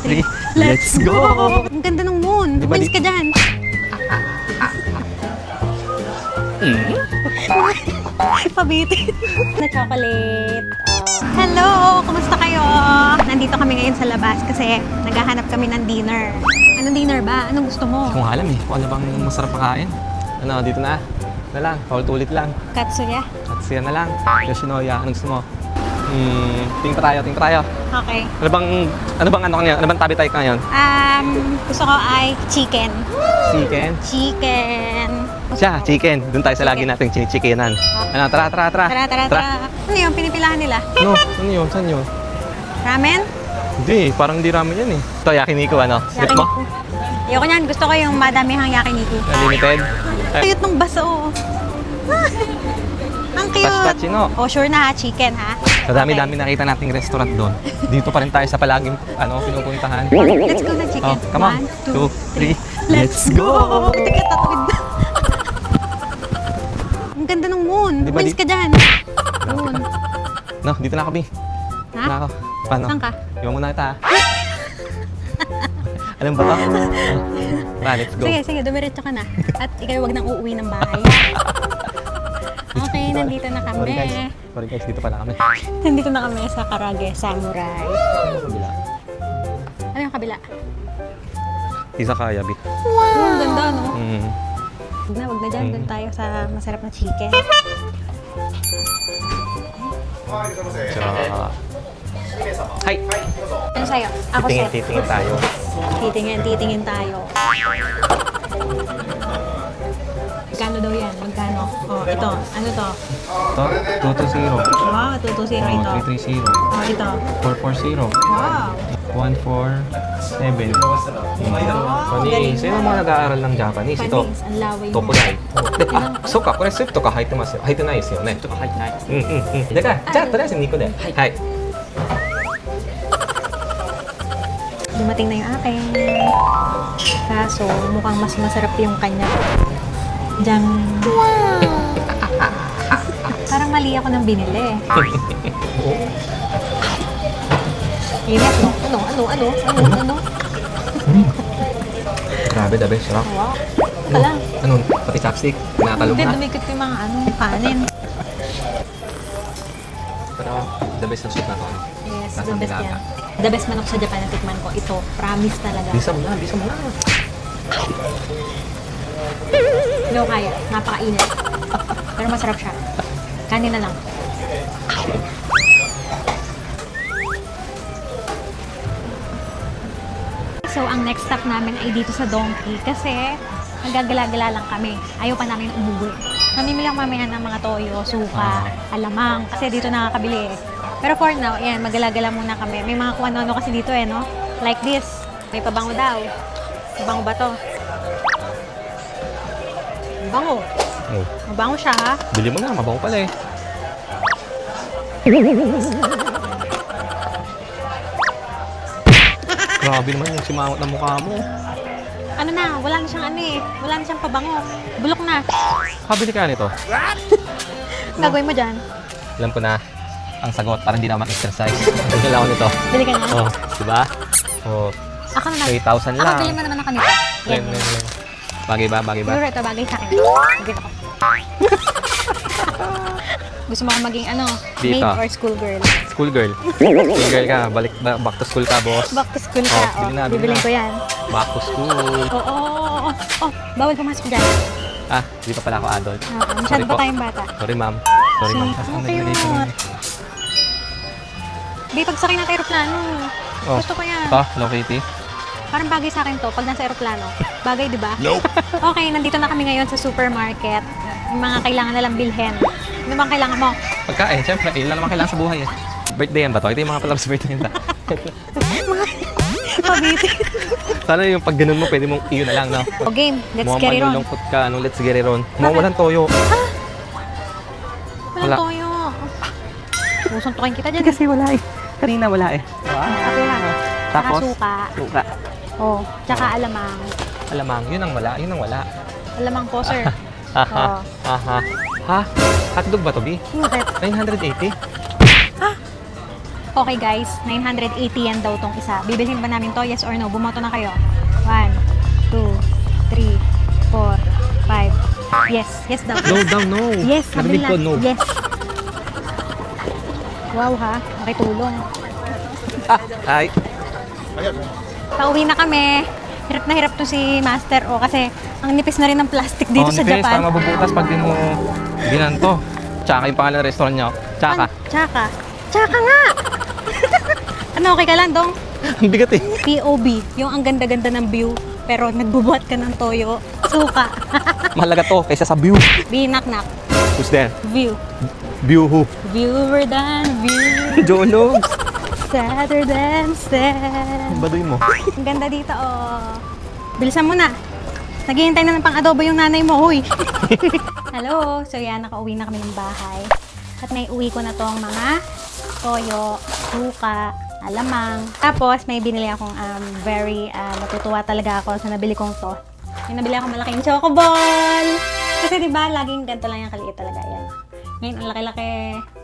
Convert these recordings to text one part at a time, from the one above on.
3, let's go! Ang ganda ng moon. Di ba Umalis ka dyan. Pabitin. Na chocolate. Hello! Kumusta kayo? Nandito kami ngayon sa labas kasi naghahanap kami ng dinner. Anong dinner ba? Anong gusto mo? Kung alam eh, kung ano bang masarap makain. Ano, dito na. Na lang, paulit-ulit lang. Katsuya? At siya na lang. Yoshinoya, anong gusto mo? Tingin pa tayo. Okay. Ano bang tabi tayo ngayon? Gusto ko ay chicken. Chicken? Chicken. Siya, chicken. Doon tayo sa lagi nating chickenan. Ano, tara. Tara. Ano yung pinipilahan nila? No, ano yun? Saan yun? Ramen? Hindi, parang hindi ramen yan eh. Ito, yakiniku, ano? Slip mo? Yakiniku. Ayoko niyan. Gusto ko yung madamihang yakiniku. Unlimited? Cute ng baso. Ang cute. Pistachino. Oh, sure na ha. Chicken ha. Sa dami-dami nakita nating restaurant doon. Dito pa rin tayo sa palaging pinupuntahan. Let's go na chicken. Oh, come on. 1, 2, 3, 2, let's go! Teka, tatawid na. Ang ganda ng moon. Di ba Umalis ka dyan. Moon. No, dito na kami. Ha? Na ako. Paano? Saan ka? Iwan mo na kita. Alam ba to? Let's go. Sige, dumiretso ka na. At ikaw wag nang uuwi ng bahay. Okay, nandito na kami. Sorry guys, dito pala kami. Nandito na kami sa Karage Samurai. Ano kabila? Ano yung kabila? Izakaya, bi. Wow! Ang ganda, no? Wag na dyan. Mm. Doon tayo sa masarap na chicken. Hi! Ano sa'yo? Ako set. Titingin tayo. Titingin tayo. Magkano daw yan? Magkano? Oh, ito. Ano to? Ito, 220. Wow, 220 ito. 330. Oh, ito. 440. Wow. 147. Funny. Sino mga nag-aaral ng Japanese? Ito. Panis, ang laway mo. Tokodai. So ka, これスープとか入ってますよ。入ってないですよね。入ってない。だから、じゃあとりあえず2個で。はい。 Dumating na yung akin. Kaso, mukhang mas masarap yung kanya. Diyan. Parang mali ako ng binili. Init, no? Ano? Grabe, the best, sarap. Wow. Pala. Ano? Pati chopstick. Tinatalong Hindi, na. dumikit ko yung mga kanin. Pero, the best ng soup na to. Yes, Nasa the best Dilata. yan. The best manok sa Japan na tikman ko. Ito, promise talaga. Bisa mo na. Hindi ko kaya. Napakainit. Pero masarap siya. Kanin na lang. So, ang next stop namin ay dito sa Donkey kasi nagagala-gala lang kami. Ayaw pa namin umuwi. Mamimili lang mamaya ng mga toyo, suka, alamang. Kasi dito nakakabili eh. Pero for now, ayan, magala-gala muna kami. May mga kung ano-ano kasi dito eh, no? Like this. May pabango daw. Mabango ba to? Mabango. Oh. Mabango siya, ha? Bili mo na. Mabango pala eh. Grabe naman yung simangot na mukha mo. Ano na, wala na siyang ano eh. Wala na siyang pabango. Bulok na. Kabili ka nito. Gagawin mo dyan. Alam ko na ang sagot para hindi na mag-exercise. Bili lang ako nito. Bili ka na. Oh, diba? Oh, Ako na 3,000 Ako, lang. bili mo naman ako nito. Yan. Bagay ba? Siguro ito bagay sa akin. Bigyan ako. Gusto mo ako maging ano, Dito. maid or school girl? School girl. School girl ka. Back to school ka, boss. Back to school ka. Oh, bili na, bili Bibilin na. ko yan. Back to school. Oh, bawal pumasok dyan. Ah, di pa pala ako adult. Masyado Sorry pa po. tayong bata. Sorry, ma'am. Sorry, ma'am. Ang cute. Di, pagsakay natin aeroplano. Oh, Gusto ko yan. ito, Hello Kitty. Parang bagay sa akin to pag nasa aeroplano. Bagay, di ba? Nope. Okay, nandito na kami ngayon sa supermarket. Yung mga kailangan nalang bilhin. Ano bang kailangan mo? Pagkain, syempre, ilan naman kailangan sa buhay eh. Birthday yan ba to? Ito yung mga palabas birthday yan ta. Pabitin. Sana yung pag ganun mo, pwede mong iyo na lang, no? O game, let's Mukhang get it on. malulungkot ka, let's get it on. Mawalan toyo. Walang Wala. toyo. Susuntukin kita dyan. Kasi wala eh. Kanina wala eh. Ako lang. Tapos, suka. suka. Oh, tsaka alamang. Alamang, yun ang wala. Alamang po, sir. Aha. Ha? Hotdog ba to, B? Bakit? 980? Okay guys, 980 yan daw tong isa. Bibilhin ba namin to? Yes or no? Bumoto na kayo. 1, 2, 3, 4, 5. Yes. Yes daw. No daw, no. Yes, sabi Narinig ko, nila. no. Yes. Wow ha, makitulong. Hi. Pauwi na kami. Hirap na hirap to si Master O kasi ang nipis na rin ng plastic dito sa Nipis, Japan. parang mabubutas pag di mo ginanto. Tsaka yung pangalan ng restaurant niyo. Tsaka. Tsaka. Tsaka nga! Ano, okay ka lang, Dong? Ang bigat eh. POB, yung ang ganda-ganda ng view, pero nagbubuhat ka ng toyo, suka. Mahalaga to kaysa sa view. Binak-nak. Who's there? View. View who? Viewer than view. Jono. Sadder than sad. Baduy mo. Ang ganda dito, oh. Bilisan mo na. Naghihintay na ng pang-adobo yung nanay mo, huy. Hello. So yan, nakauwi na kami ng bahay. At naiuwi ko na tong mga toyo, suka, alamang. Tapos may binili akong very natutuwa talaga ako sa nabili kong to. Yung nabili akong malaking choco ball. Kasi diba, laging ganito lang yung kaliit talaga yan. Ngayon, ang laki-laki.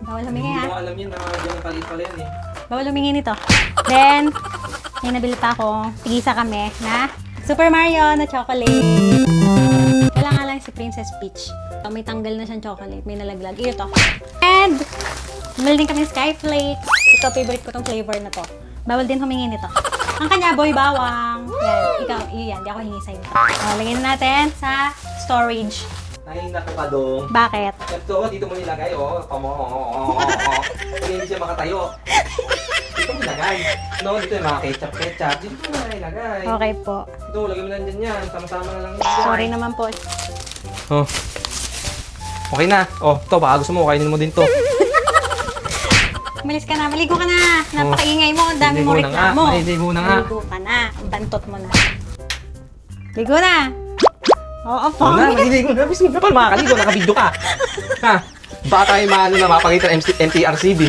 Bawal humingi ha. alam yun na dyan kalit pala yan eh. Bawal humingi nito. Then, may nabili pa akong tigisa kami na Super Mario na chocolate. Wala nga lang si Princess Peach. May tanggal na siyang chocolate. May nalaglag. Iyo to. And, bumili din kami ng Sky Flakes. Ito, favorite ko tong flavor na to. Bawal din humingi nito. Ang kanya, boy bawang. Yan. Ikaw, yan. Di ako hingi sa'yo. Lagyan na natin sa storage. Ay, naku ka dong. Bakit? Ito, dito mo nilagay, oh. Hindi siya makatayo. Dito mo nilagay. No, dito yung mga ketchup. Dito mo nilagay. Okay po. Ito, lagay mo lang dyan yan. Sama-sama na lang yan. Sorry naman po. Oh. Okay na. Oh, ito, baka gusto mo, kainin mo din to. Umalis ka na. Maligo ka na. Napakaingay mo. Ang dami mo reklamo. Maligo na nga. Maligo ka na. Bantot mo na. Ligo na. Oo, Oo na, pangit. maliligo na. Bis mo na pala makakaligo. Nakabidyo ka. Ha? Baka tayo maano na mapagitan MTRCB.